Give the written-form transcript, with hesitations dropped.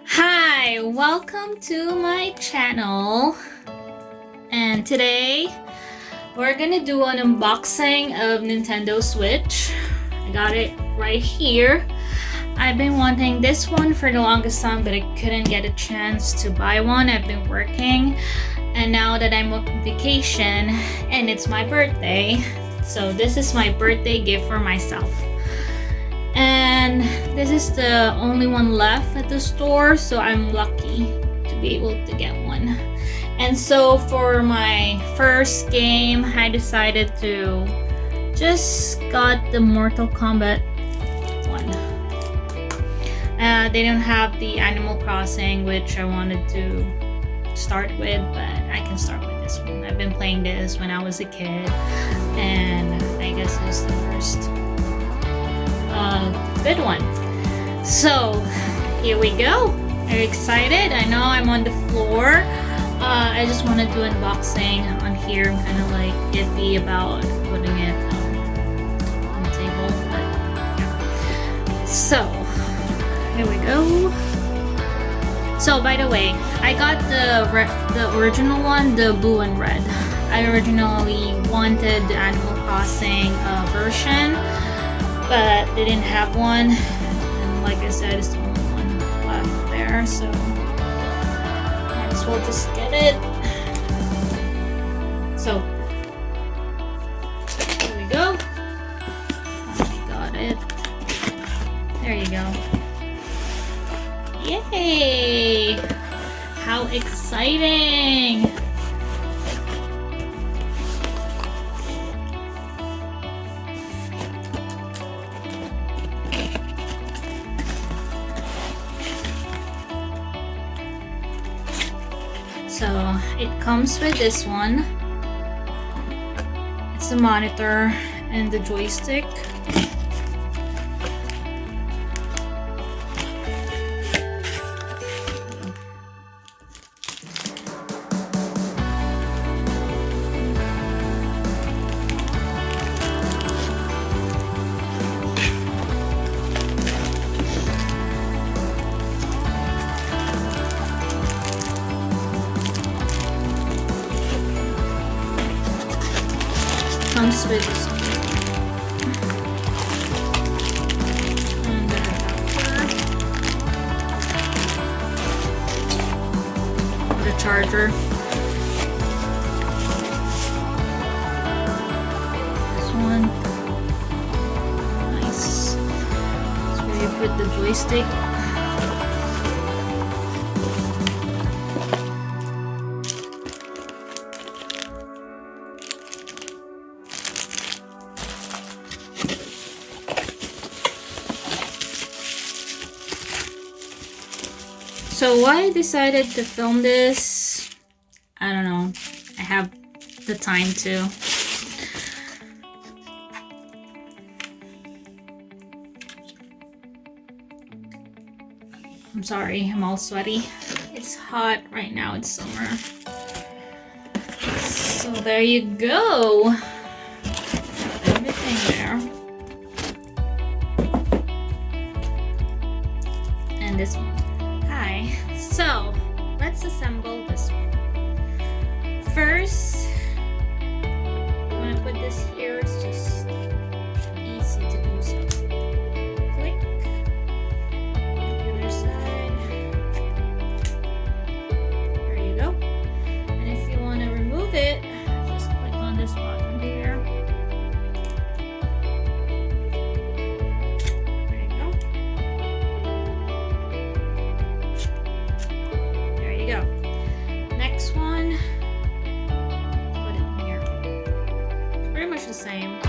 Hi, welcome to my channel. And today we're gonna do an unboxing of Nintendo Switch. I got it right here. I've been wanting this one for the longest time, but I couldn't get a chance to buy one. I've been working, and now that I'm on vacation and it's my birthday, so this is my birthday gift for myself. And this is the only one left at the store, so I'm lucky to be able to get one. And so for my first game, I decided to just got the Mortal Kombat one. They don't have the Animal Crossing, which I wanted to start with, but I can start with this one. I've been playing this when I was a kid, and I guess it's the first good one. So here we go. Are you excited? I know I'm on the floor. I just want to do unboxing on here. I'm kind of like iffy about putting it on the table, but yeah. So here we go. So by the way, I got the original one, the blue and red. I originally wanted the Animal Crossing version, but they didn't have one, and like I said, it's the only one left there, so might as well just get it. So here we go. I got it. There you go. Yay! How exciting! So it comes with this one. It's the monitor and the joystick. Comes with this and the adapter, the charger. This one, nice. That's where you put the joystick. So why I decided to film this, I don't know. I have the time to. I'm sorry, I'm all sweaty. It's hot right now, it's summer. So there you go. Everything there. And this one. Hi. So let's assemble this one. First, I'm gonna put this here. It's just easy to do so. Click. The other side. There you go. And if you want to remove it, just click on this button here. Go. Next one, put it here. It's pretty much the same.